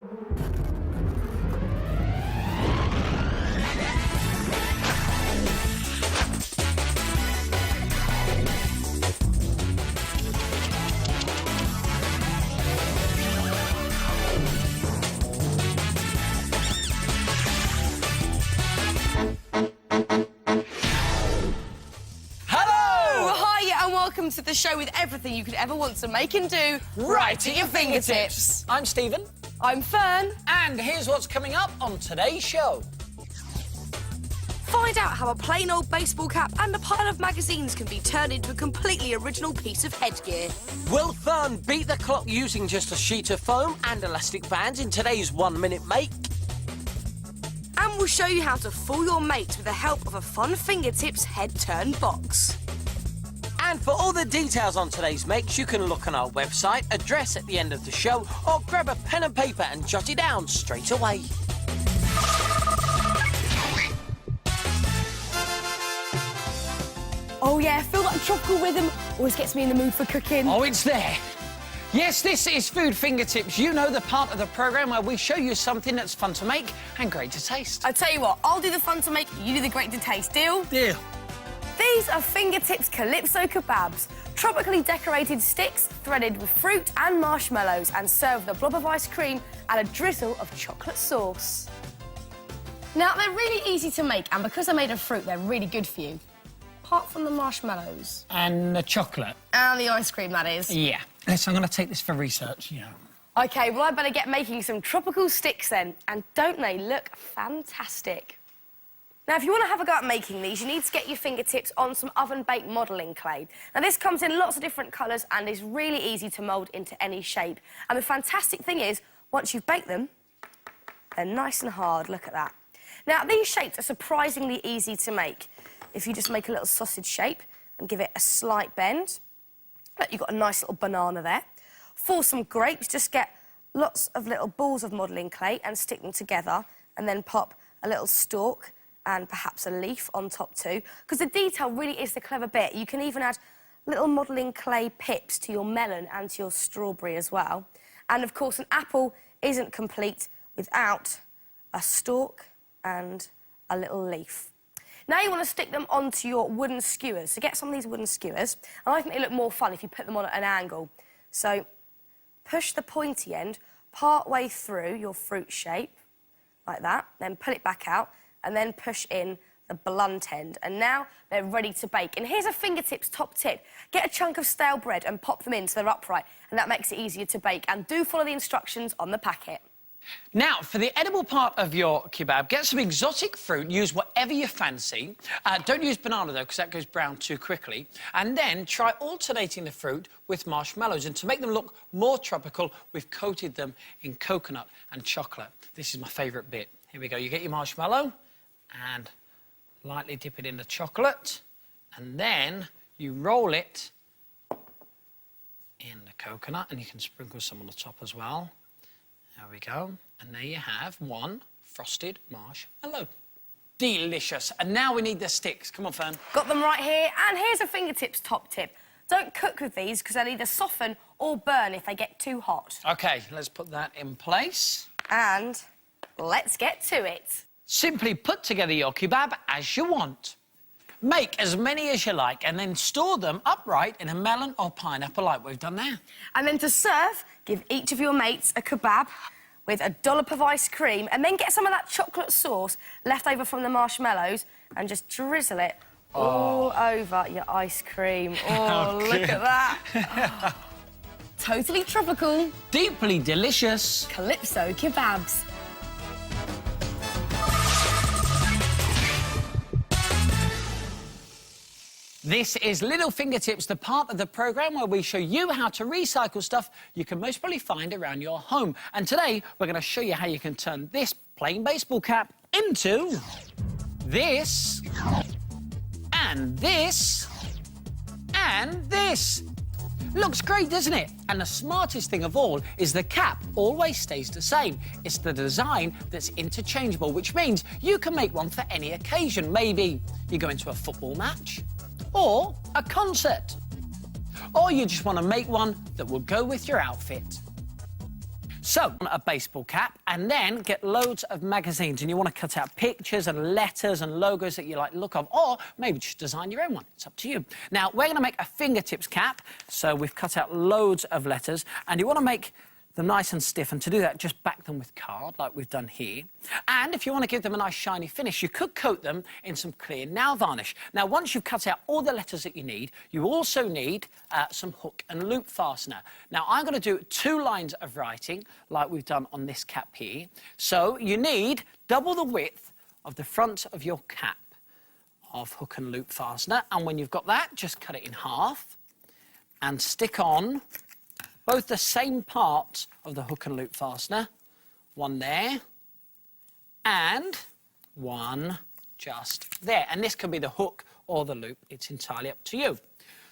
Welcome to the show with everything you could ever want to make and do right at your fingertips. I'm Stephen. I'm Fearne. And here's what's coming up on today's show. Find out how a plain old baseball cap and a pile of magazines can be turned into a completely original piece of headgear. Will Fearne beat the clock using just a sheet of foam and elastic bands in today's 1-minute make? And we'll show you how to fool your mates with the help of a fun fingertips head-turn box. And for all the details on today's makes, you can look on our website, address at the end of the show, or grab a pen and paper and jot it down straight away. Oh yeah, feel that tropical rhythm always gets me in the mood for cooking. Oh, it's there. Yes, this is Food Fingertips. You know, the part of the programme where we show you something that's fun to make and great to taste. I tell you what, I'll do the fun to make, you do the great to taste. Deal? Deal. These are Fingertips Calypso Kebabs, tropically decorated sticks threaded with fruit and marshmallows and served with a blob of ice cream and a drizzle of chocolate sauce. Now, they're really easy to make, and because they're made of fruit, they're really good for you. Apart from the marshmallows. And the chocolate. And the ice cream, that is. Yeah. Listen, I'm going to take this for research, you know. OK, well, I better get making some tropical sticks then. And don't they look fantastic? Now, if you want to have a go at making these, you need to get your fingertips on some oven-baked modelling clay. Now, this comes in lots of different colours and is really easy to mould into any shape. And the fantastic thing is, once you've baked them, they're nice and hard. Look at that. Now, these shapes are surprisingly easy to make. If you just make a little sausage shape and give it a slight bend, look, you've got a nice little banana there. For some grapes, just get lots of little balls of modelling clay and stick them together and then pop a little stalk and perhaps a leaf on top too, because the detail really is the clever bit. You can even add little modelling clay pips to your melon and to your strawberry as well. And, of course, an apple isn't complete without a stalk and a little leaf. Now you want to stick them onto your wooden skewers. So get some of these wooden skewers, and I think they look more fun if you put them on at an angle. So push the pointy end part way through your fruit shape, like that, then pull it back out, and then push in the blunt end. And now they're ready to bake. And here's a fingertips top tip. Get a chunk of stale bread and pop them in so they're upright, and that makes it easier to bake. And do follow the instructions on the packet. Now, for the edible part of your kebab, get some exotic fruit, use whatever you fancy. Don't use banana, though, because that goes brown too quickly. And then try alternating the fruit with marshmallows. And to make them look more tropical, we've coated them in coconut and chocolate. This is my favourite bit. Here we go. You get your marshmallow and lightly dip it in the chocolate, and then you roll it in the coconut, and you can sprinkle some on the top as well. There we go. And there you have one frosted marshmallow. Delicious. And now we need the sticks. Come on, Fearne. Got them right here. And here's a fingertips top tip. Don't cook with these because they'll either soften or burn if they get too hot. OK, let's put that in place. And let's get to it. Simply put together your kebab as you want. Make as many as you like and then store them upright in a melon or pineapple like we've done there. And then to serve, give each of your mates a kebab with a dollop of ice cream and then get some of that chocolate sauce left over from the marshmallows and just drizzle it all over your ice cream. Oh, look at that. Totally tropical. Deeply delicious. Calypso Kebabs. This is Little Fingertips, the part of the programme where we show you how to recycle stuff you can most probably find around your home. And today, we're going to show you how you can turn this plain baseball cap into this, and this, and this. Looks great, doesn't it? And the smartest thing of all is the cap always stays the same. It's the design that's interchangeable, which means you can make one for any occasion. Maybe you go into a football match, or a concert, or you just want to make one that will go with your outfit. So, a baseball cap, and then get loads of magazines, and you want to cut out pictures and letters and logos that you like the look of, or maybe just design your own one. It's up to you. Now, we're going to make a fingertips cap, so we've cut out loads of letters, and you want to make them nice and stiff, and to do that, just back them with card, like we've done here. And if you want to give them a nice shiny finish, you could coat them in some clear nail varnish. Now, once you've cut out all the letters that you need, you also need some hook and loop fastener. Now, I'm going to do 2 lines of writing, like we've done on this cap here. So you need double the width of the front of your cap of hook and loop fastener, and when you've got that, just cut it in half and stick on both the same parts of the hook and loop fastener. One there, and one just there. And this can be the hook or the loop. It's entirely up to you.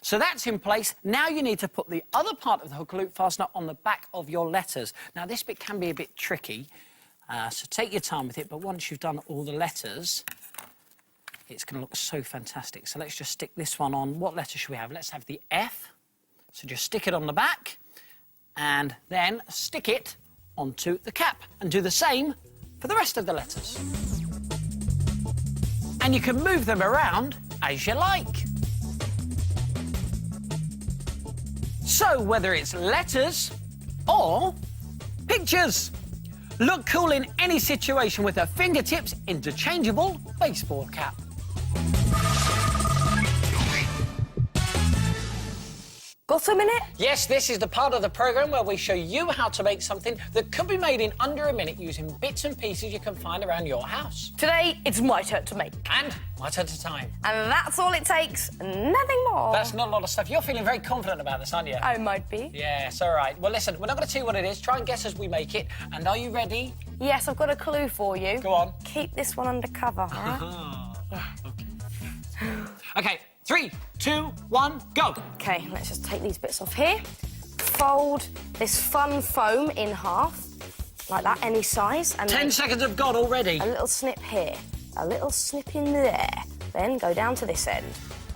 So that's in place. Now you need to put the other part of the hook and loop fastener on the back of your letters. Now, this bit can be a bit tricky, so take your time with it, but once you've done all the letters, it's going to look so fantastic. So let's just stick this one on. What letter should we have? Let's have the F. So just stick it on the back, and then stick it onto the cap, and do the same for the rest of the letters. And you can move them around as you like. So whether it's letters or pictures, look cool in any situation with a fingertips interchangeable baseball cap. Got a minute? Yes, this is the part of the programme where we show you how to make something that could be made in under a minute using bits and pieces you can find around your house. Today, it's my turn to make. And my turn to time. And that's all it takes, nothing more. That's not a lot of stuff. You're feeling very confident about this, aren't you? I might be. Yes, all right. Well, listen, we're not going to tell you what it is. Try and guess as we make it. And are you ready? Yes, I've got a clue for you. Go on. Keep this one undercover, all right? Yeah. OK, 3, 2, 1, go. OK, let's just take these bits off here. Fold this fun foam in half, like that, any size. And 10 seconds have gone already. A little snip here, a little snip in there. Then go down to this end.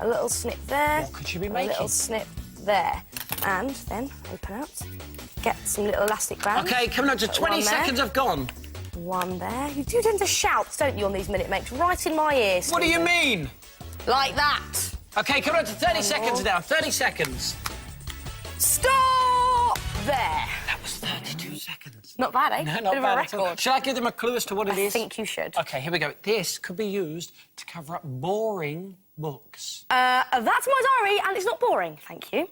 A little snip there. What could you be making? A little snip there. And then open out. Get some little elastic bands. OK, coming up to 20 seconds have gone. One there. You do tend to shout, don't you, on these minute makes? Right in my ear, Stephen. What do you mean? Like that. OK, coming up to 30 seconds now. 30 seconds. Stop there. That was 32 seconds. Not bad, eh? No, not Bit of bad a at all. record. Shall I give them a clue as to what it is? I think you should. OK, here we go. This could be used to cover up boring books. That's my diary, and it's not boring, thank you.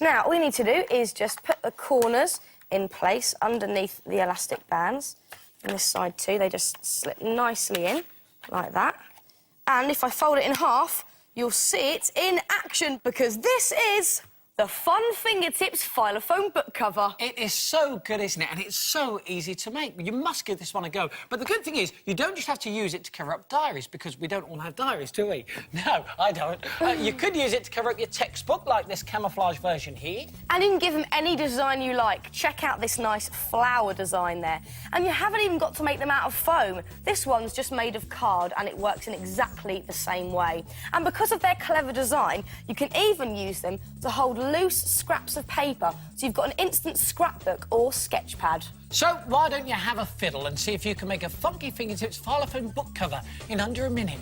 Now, all you need to do is just put the corners in place underneath the elastic bands. On this side too, they just slip nicely in, like that. And if I fold it in half, you'll see it in action, because this is the Fun Fingertips Fila Foam book cover. It is so good, isn't it? And it's so easy to make. You must give this one a go. But the good thing is, you don't just have to use it to cover up diaries, because we don't all have diaries, do we? No, I don't. You could use it to cover up your textbook, like this camouflage version here. And you can give them any design you like. Check out this nice flower design there. And you haven't even got to make them out of foam. This one's just made of card, and it works in exactly the same way. And because of their clever design, you can even use them to hold loose scraps of paper, so you've got an instant scrapbook or sketch pad. So why don't you have a fiddle and see if you can make a funky fingertips Fila Foam book cover in under a minute?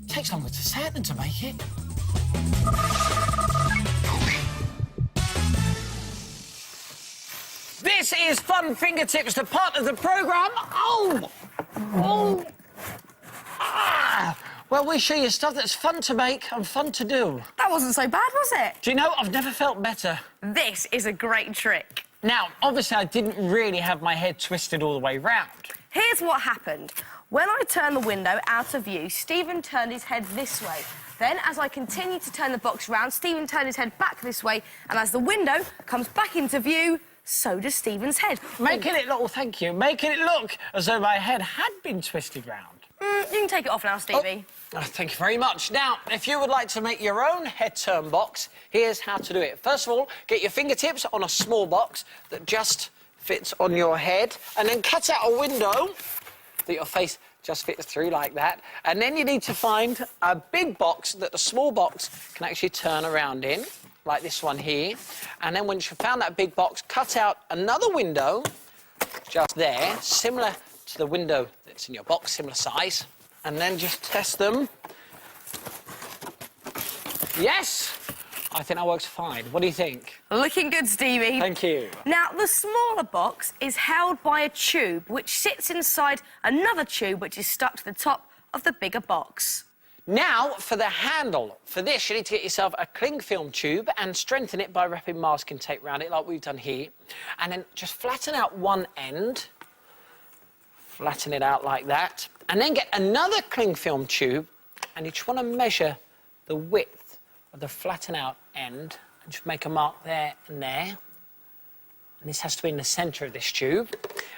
It takes longer to say it than to make it. This is Fun Fingertips, the part of the programme. Oh! Oh! Ah! Well, we show you stuff that's fun to make and fun to do. That wasn't so bad, was it? Do you know, I've never felt better. This is a great trick. Now, obviously, I didn't really have my head twisted all the way round. Here's what happened. When I turned the window out of view, Stephen turned his head this way. Then, as I continued to turn the box round, Stephen turned his head back this way, and as the window comes back into view, so does Stephen's head. Making it look, thank you, making it look as though my head had been twisted round. You can take it off now, Stevie. Oh, thank you very much. Now, if you would like to make your own head turn box, here's how to do it. First of all, get your fingertips on a small box that just fits on your head, and then cut out a window that your face just fits through like that. And then you need to find a big box that the small box can actually turn around in, like this one here. And then once you've found that big box, cut out another window just there, similar to the window that's in your box, similar size. And then just test them. Yes! I think that works fine. What do you think? Looking good, Stevie. Thank you. Now, the smaller box is held by a tube which sits inside another tube which is stuck to the top of the bigger box. Now, for the handle. For this, you need to get yourself a cling film tube and strengthen it by wrapping masking tape around it, like we've done here. And then just flatten out one end. Flatten it out like that. And then get another cling film tube, and you just want to measure the width of the flatten out end and just make a mark there and there. And this has to be in the centre of this tube.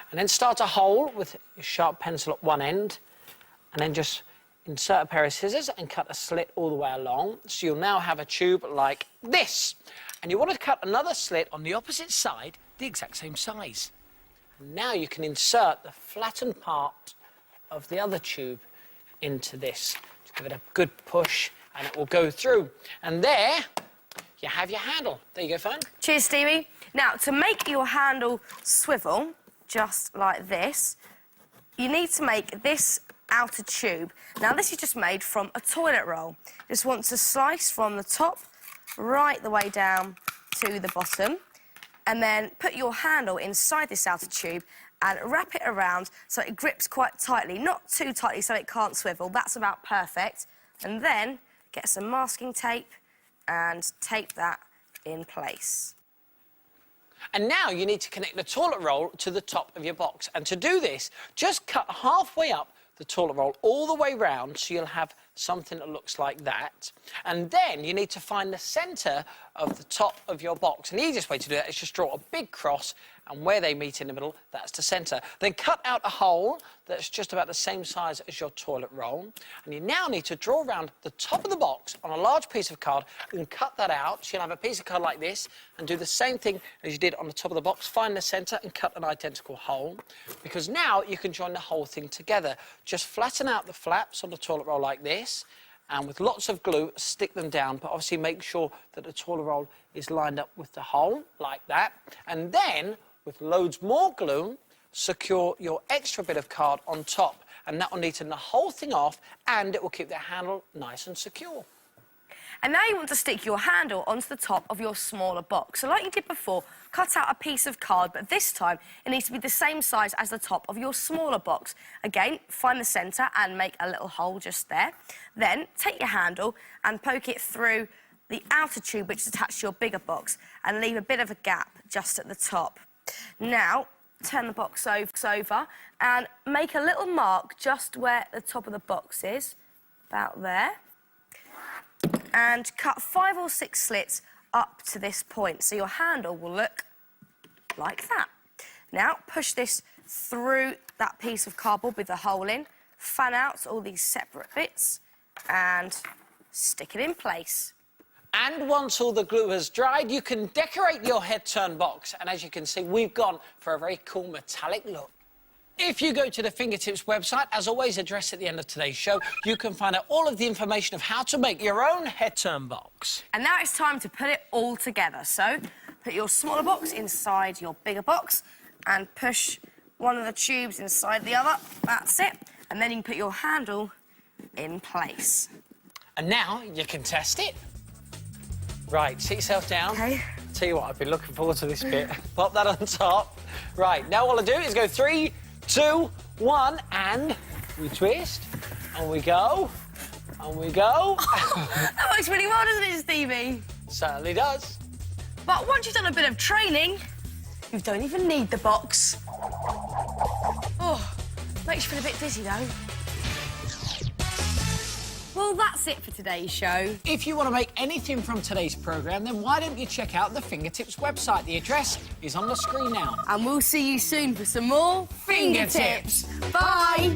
And then start a hole with your sharp pencil at one end, and then just insert a pair of scissors and cut a slit all the way along. So you'll now have a tube like this. And you want to cut another slit on the opposite side, the exact same size. And now you can insert the flattened part of the other tube into this. Just give it a good push and it will go through. And there you have your handle. There you go, Fearne. Cheers, Stevie. Now, to make your handle swivel, just like this, you need to make this outer tube. Now, this is just made from a toilet roll. Just want to slice from the top right the way down to the bottom, and then put your handle inside this outer tube and wrap it around so it grips quite tightly, not too tightly so it can't swivel. That's about perfect. And then get some masking tape and tape that in place. And now you need to connect the toilet roll to the top of your box. And to do this, just cut halfway up the toilet roll all the way round so you'll have something that looks like that. And then you need to find the centre of the top of your box. And the easiest way to do that is just draw a big cross, and where they meet in the middle, that's the centre. Then cut out a hole that's just about the same size as your toilet roll. And you now need to draw around the top of the box on a large piece of card and cut that out. So you'll have a piece of card like this, and do the same thing as you did on the top of the box. Find the centre and cut an identical hole, because now you can join the whole thing together. Just flatten out the flaps on the toilet roll like this, and with lots of glue, stick them down, but obviously make sure that the toilet roll is lined up with the hole, like that. And then, with loads more glue, secure your extra bit of card on top, and that will neaten the whole thing off, and it will keep the handle nice and secure. And now you want to stick your handle onto the top of your smaller box. So like you did before, cut out a piece of card, but this time it needs to be the same size as the top of your smaller box. Again, find the centre and make a little hole just there. Then take your handle and poke it through the outer tube which is attached to your bigger box, and leave a bit of a gap just at the top. Now, turn the box over and make a little mark just where the top of the box is, about there. And cut 5 or 6 slits up to this point, so your handle will look like that. Now, push this through that piece of cardboard with the hole in, fan out all these separate bits, and stick it in place. And once all the glue has dried, you can decorate your head-turn box. And as you can see, we've gone for a very cool metallic look. If you go to the Fingertips website, as always, addressed at the end of today's show, you can find out all of the information of how to make your own head-turn box. And now it's time to put it all together. So, put your smaller box inside your bigger box and push one of the tubes inside the other. That's it. And then you can put your handle in place. And now you can test it. Right, sit yourself down. OK. Tell you what, I've been looking forward to this bit. Pop that on top. Right, now all I do is go 3, 2, 1, and we twist, and we go, and we go. That works really well, doesn't it, Stevie? Certainly does. But once you've done a bit of training, you don't even need the box. Oh, makes you feel a bit dizzy, though. Well, that's it for today's show. If you want to make anything from today's programme, then why don't you check out the Fingertips website? The address is on the screen now. And we'll see you soon for some more Fingertips. Bye!